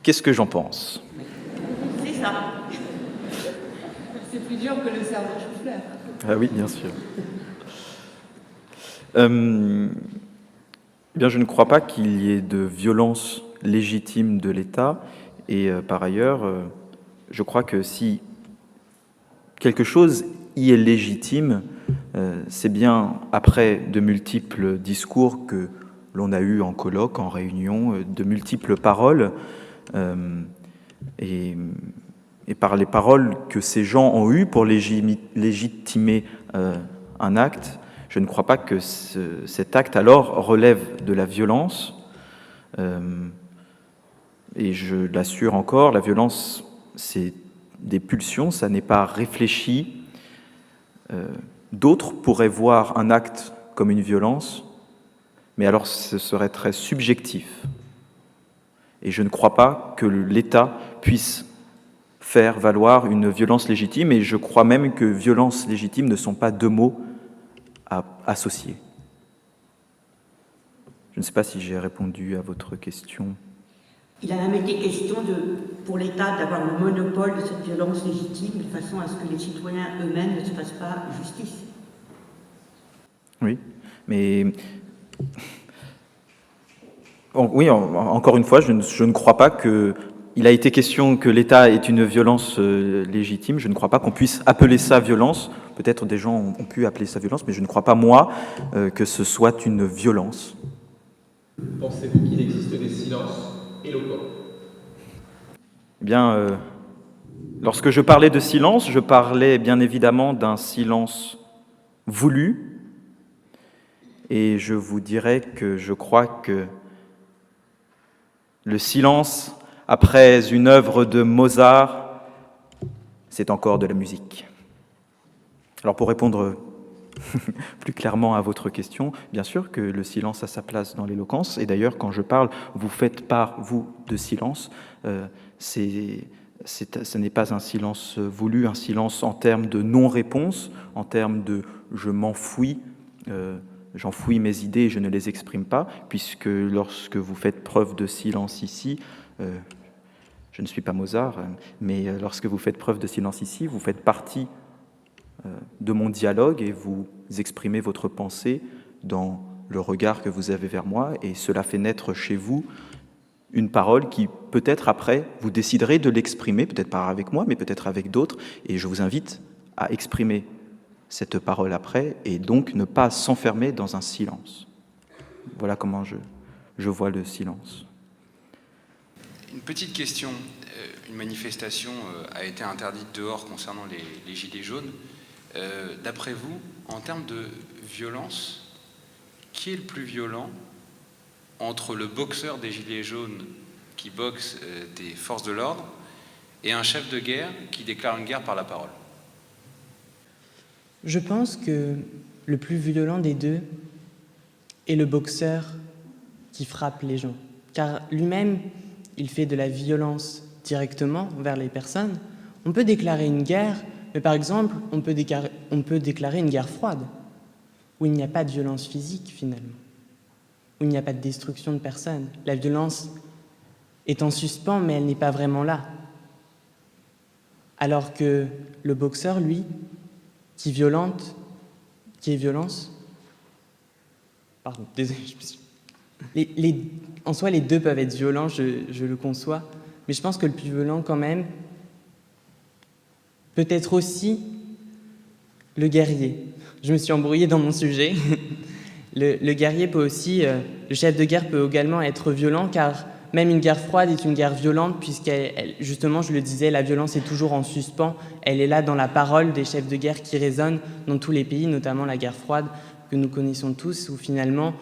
qu'est-ce que j'en pense ? C'est ça. C'est plus dur que le cerveau chou-fleur. Ah oui, bien sûr. Bien, je ne crois pas qu'il y ait de violence légitime de l'État et par ailleurs, je crois que si quelque chose y est légitime, c'est bien après de multiples discours que l'on a eus en colloque, en réunion, de multiples paroles, et par les paroles que ces gens ont eues pour légitimer un acte, je ne crois pas que cet acte alors relève de la violence. Et je l'assure encore, la violence, c'est des pulsions, ça n'est pas réfléchi. D'autres pourraient voir un acte comme une violence, mais alors ce serait très subjectif. Et je ne crois pas que l'État puisse faire valoir une violence légitime, et je crois même que violence légitime ne sont pas deux mots à associer. Je ne sais pas si j'ai répondu à votre question. Il a même été question pour l'État d'avoir le monopole de cette violence légitime, de façon à ce que les citoyens eux-mêmes ne se fassent pas justice. Oui, mais... Oui, encore une fois, je ne crois pas que... Il a été question que l'État est une violence légitime. Je ne crois pas qu'on puisse appeler ça violence. Peut-être des gens ont pu appeler ça violence, mais je ne crois pas, moi, que ce soit une violence. Pensez-vous qu'il existe des silences éloquents? Eh bien, lorsque je parlais de silence, je parlais bien évidemment d'un silence voulu. Et je vous dirais que je crois que le silence, après une œuvre de Mozart, c'est encore de la musique. Alors pour répondre plus clairement à votre question, bien sûr que le silence a sa place dans l'éloquence, et d'ailleurs quand je parle, vous faites part, vous, de silence, ce n'est pas un silence voulu, un silence en termes de non-réponse, en termes de « je m'enfouis », j'enfouis mes idées et je ne les exprime pas, puisque lorsque vous faites preuve de silence ici, je ne suis pas Mozart, mais lorsque vous faites preuve de silence ici, vous faites partie de mon dialogue et vous exprimez votre pensée dans le regard que vous avez vers moi, et cela fait naître chez vous une parole qui, peut-être après, vous déciderez de l'exprimer, peut-être pas avec moi, mais peut-être avec d'autres, et je vous invite à exprimer cette parole après, et donc ne pas s'enfermer dans un silence. Voilà comment je vois le silence. Une petite question. Une manifestation a été interdite dehors concernant les gilets jaunes. D'après vous, en termes de violence, qui est le plus violent entre le boxeur des gilets jaunes qui boxe des forces de l'ordre et un chef de guerre qui déclare une guerre par la parole? Je pense que le plus violent des deux est le boxeur qui frappe les gens, car lui-même, il fait de la violence directement envers les personnes. On peut déclarer une guerre, mais par exemple, on peut déclarer une guerre froide, où il n'y a pas de violence physique finalement, où il n'y a pas de destruction de personnes. La violence est en suspens, mais elle n'est pas vraiment là. Alors que le boxeur, lui, qui est violence, pardon, désolé, en soi, les deux peuvent être violents, je le conçois, mais je pense que le plus violent, quand même, peut être aussi le guerrier. Je me suis embrouillé dans mon sujet. Le guerrier peut aussi, le chef de guerre peut également être violent, car même une guerre froide est une guerre violente, puisqu'elle, justement, je le disais, la violence est toujours en suspens. Elle est là dans la parole des chefs de guerre qui résonnent dans tous les pays, notamment la guerre froide que nous connaissons tous, où finalement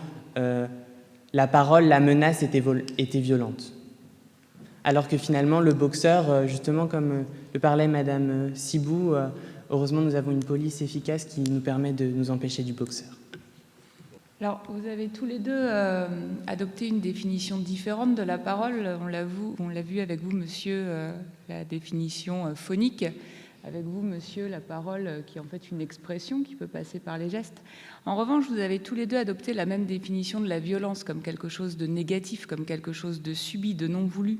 la parole, la menace était violente. Alors que finalement, le boxeur, justement, comme le parlait Madame Sibou, heureusement, nous avons une police efficace qui nous permet de nous empêcher du boxeur. Alors, vous avez tous les deux adopté une définition différente de la parole. On l'a vu avec vous, monsieur, la définition phonique. Avec vous, monsieur, la parole qui est en fait une expression qui peut passer par les gestes. En revanche, vous avez tous les deux adopté la même définition de la violence comme quelque chose de négatif, comme quelque chose de subi, de non voulu.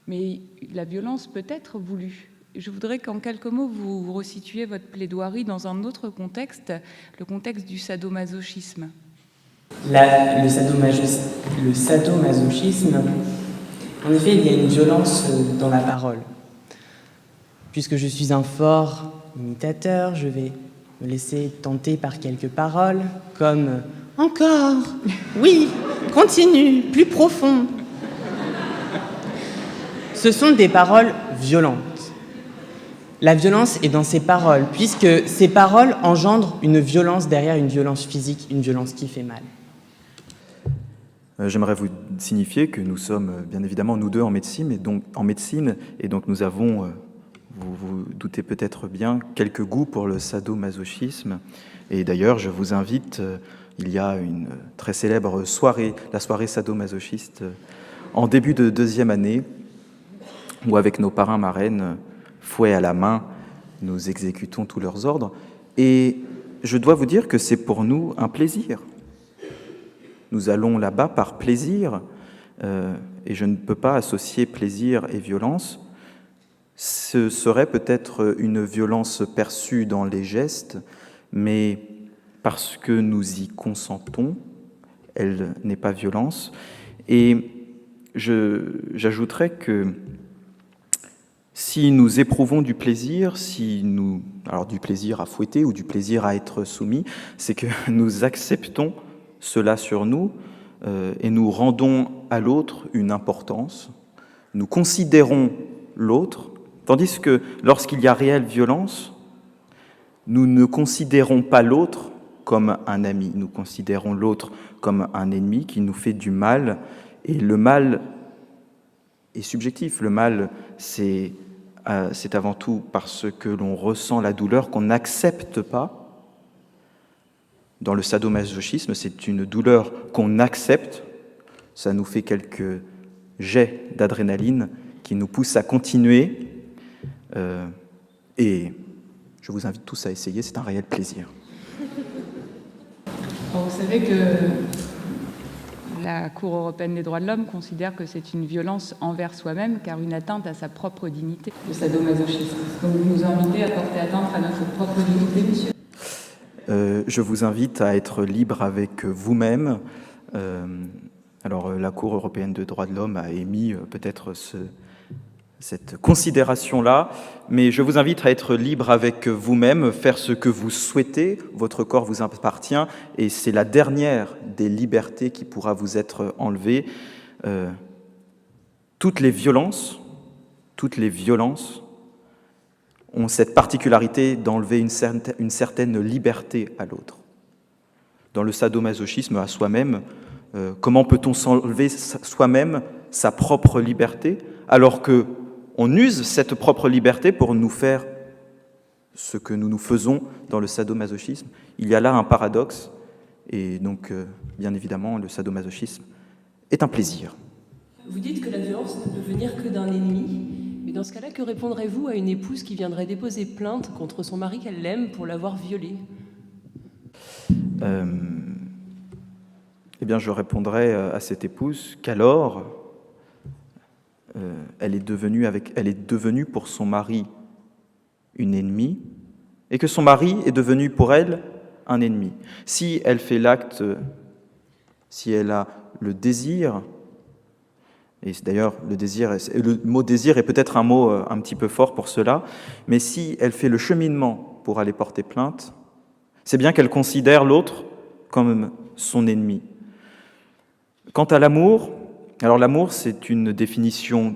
Mais la violence peut être voulue. Je voudrais qu'en quelques mots, vous resituiez votre plaidoirie dans un autre contexte, le contexte du sadomasochisme. Le sadomasochisme, en effet, il y a une violence dans la parole. Puisque je suis un fort imitateur, je vais me laisser tenter par quelques paroles, comme « Encore ! Oui, continue, plus profond !» Ce sont des paroles violentes. La violence est dans ces paroles, puisque ces paroles engendrent une violence derrière une violence physique, une violence qui fait mal. J'aimerais vous signifier que nous sommes bien évidemment nous deux en médecine, et donc nous avons, vous vous doutez peut-être bien, quelques goûts pour le sadomasochisme. Et d'ailleurs, je vous invite, il y a une très célèbre soirée, la soirée sadomasochiste, en début de 2e année, où avec nos parrains marraines, fouet à la main, nous exécutons tous leurs ordres. Et je dois vous dire que c'est pour nous un plaisir. Nous allons là-bas par plaisir, et je ne peux pas associer plaisir et violence. Ce serait peut-être une violence perçue dans les gestes, mais parce que nous y consentons, elle n'est pas violence. Et j'ajouterais que si nous éprouvons du plaisir, alors du plaisir à fouetter ou du plaisir à être soumis, c'est que nous acceptons cela sur nous et nous rendons à l'autre une importance, nous considérons l'autre, tandis que lorsqu'il y a réelle violence, nous ne considérons pas l'autre comme un ami, nous considérons l'autre comme un ennemi qui nous fait du mal, et le mal est subjectif, le mal c'est avant tout parce que l'on ressent la douleur qu'on n'accepte pas. Dans le sadomasochisme, c'est une douleur qu'on accepte. Ça nous fait quelques jets d'adrénaline qui nous poussent à continuer. Et je vous invite tous à essayer, c'est un réel plaisir. Bon, vous savez que la Cour européenne des droits de l'homme considère que c'est une violence envers soi-même, car une atteinte à sa propre dignité, le sadomasochisme. Donc vous nous invitez à porter atteinte à notre propre dignité, monsieur ? Je vous invite à être libre avec vous-même. Alors, la Cour européenne des droits de l'homme a émis peut-être cette considération-là, mais je vous invite à être libre avec vous-même, faire ce que vous souhaitez, votre corps vous appartient, et c'est la dernière des libertés qui pourra vous être enlevée. Toutes les violences ont cette particularité d'enlever une certaine liberté à l'autre. Dans le sadomasochisme, à soi-même, comment peut-on s'enlever soi-même sa propre liberté, alors qu'on use cette propre liberté pour nous faire ce que nous faisons dans le sadomasochisme? Il y a là un paradoxe, et donc, bien évidemment, le sadomasochisme est un plaisir. Vous dites que la violence ne peut venir que d'un ennemi. Mais dans ce cas-là, que répondrez-vous à une épouse qui viendrait déposer plainte contre son mari qu'elle aime pour l'avoir violée ? Eh bien, je répondrai à cette épouse qu'alors, elle est devenue pour son mari une ennemie, et que son mari est devenu pour elle un ennemi. Si elle fait l'acte, si elle a le désir, et d'ailleurs, le mot désir est peut-être un mot un petit peu fort pour cela, mais si elle fait le cheminement pour aller porter plainte, c'est bien qu'elle considère l'autre comme son ennemi. Quant à l'amour, alors l'amour, c'est une définition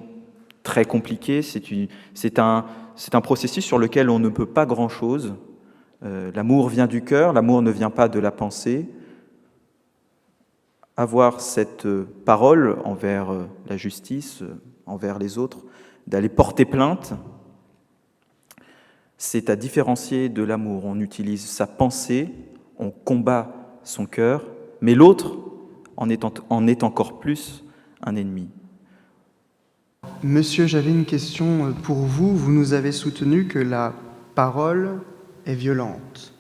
très compliquée, c'est un processus sur lequel on ne peut pas grand-chose. L'amour vient du cœur, l'amour ne vient pas de la pensée. Avoir cette parole envers la justice, envers les autres, d'aller porter plainte, c'est à différencier de l'amour. On utilise sa pensée, on combat son cœur, mais l'autre en est encore plus un ennemi. Monsieur, j'avais une question pour vous. Vous nous avez soutenu que la parole est violente.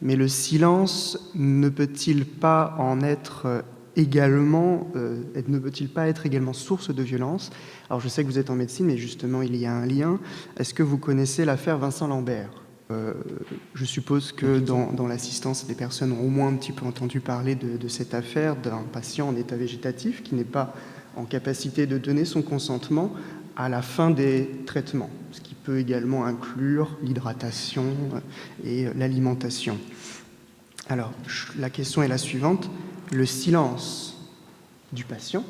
Mais le silence ne peut-il pas en être également, ne peut-il pas être également source de violence? Alors je sais que vous êtes en médecine, mais justement il y a un lien. Est-ce que vous connaissez l'affaire Vincent Lambert? Je suppose que dans l'assistance, des personnes ont au moins un petit peu entendu parler de cette affaire d'un patient en état végétatif qui n'est pas en capacité de donner son consentement à la fin des traitements, ce qui peut également inclure l'hydratation et l'alimentation. Alors, la question est la suivante. Le silence du patient,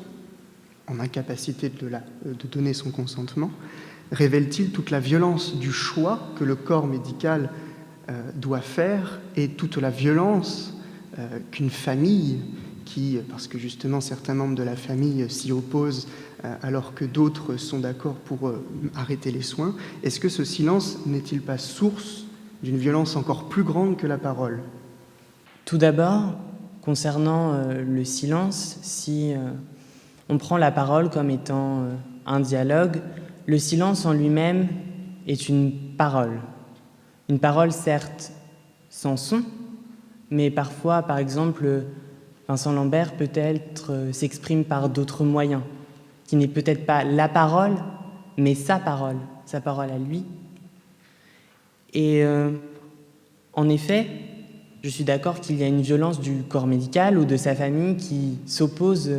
en incapacité de donner son consentement, révèle-t-il toute la violence du choix que le corps médical doit faire et toute la violence qu'une famille parce que justement certains membres de la famille s'y opposent alors que d'autres sont d'accord pour arrêter les soins, est-ce que ce silence n'est-il pas source d'une violence encore plus grande que la parole? Tout d'abord, concernant le silence, si on prend la parole comme étant un dialogue, le silence en lui-même est une parole. Une parole certes sans son, mais parfois, par exemple, Vincent Lambert peut-être s'exprime par d'autres moyens, qui n'est peut-être pas la parole, mais sa parole à lui. Et en effet, je suis d'accord qu'il y a une violence du corps médical ou de sa famille qui s'oppose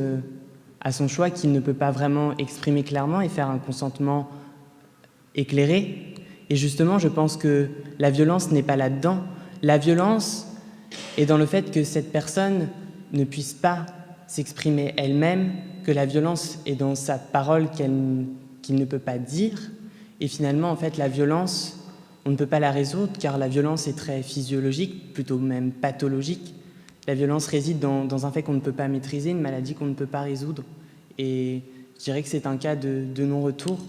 à son choix, qu'il ne peut pas vraiment exprimer clairement et faire un consentement éclairé. Et justement, je pense que la violence n'est pas là-dedans. La violence est dans le fait que cette personne ne puisse pas s'exprimer elle-même, que la violence est dans sa parole qu'il ne peut pas dire. Et finalement, en fait, la violence, on ne peut pas la résoudre car la violence est très physiologique, plutôt même pathologique. La violence réside dans un fait qu'on ne peut pas maîtriser, une maladie qu'on ne peut pas résoudre. Et je dirais que c'est un cas de non-retour,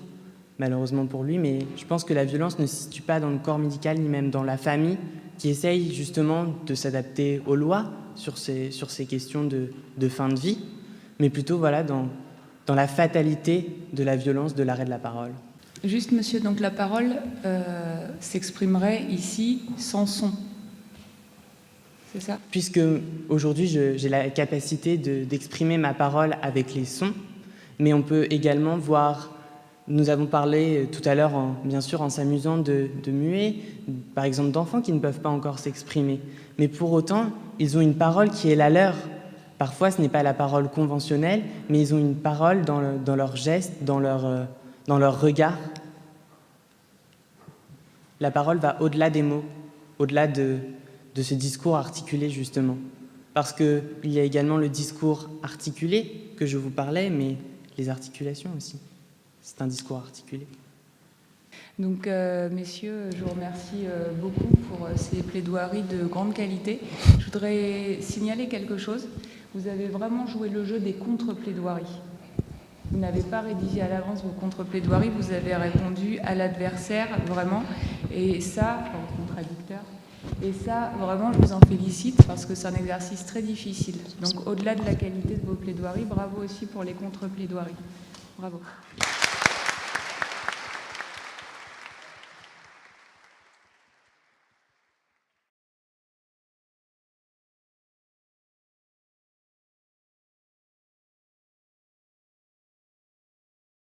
malheureusement pour lui, mais je pense que la violence ne se situe pas dans le corps médical ni même dans la famille qui essaye justement de s'adapter aux lois sur ces questions de fin de vie, mais plutôt voilà, dans la fatalité de la violence de l'arrêt de la parole. Juste, monsieur, donc la parole s'exprimerait ici sans son. C'est ça? Puisque aujourd'hui, j'ai la capacité d'exprimer ma parole avec les sons, mais on peut également voir, nous avons parlé tout à l'heure, bien sûr, en s'amusant de muets, par exemple d'enfants qui ne peuvent pas encore s'exprimer. Mais pour autant, ils ont une parole qui est la leur. Parfois, ce n'est pas la parole conventionnelle, mais ils ont une parole dans leurs gestes, dans leur regard. La parole va au-delà des mots, au-delà de ce discours articulé, justement. Parce qu'il y a également le discours articulé que je vous parlais, mais les articulations aussi. C'est un discours articulé. Donc, messieurs, je vous remercie beaucoup pour ces plaidoiries de grande qualité. Je voudrais signaler quelque chose. Vous avez vraiment joué le jeu des contre-plaidoiries. Vous n'avez pas rédigé à l'avance vos contre-plaidoiries, vous avez répondu à l'adversaire, vraiment. Et ça, au contradicteur, et ça, vraiment, je vous en félicite parce que c'est un exercice très difficile. Donc, au-delà de la qualité de vos plaidoiries, bravo aussi pour les contre-plaidoiries. Bravo.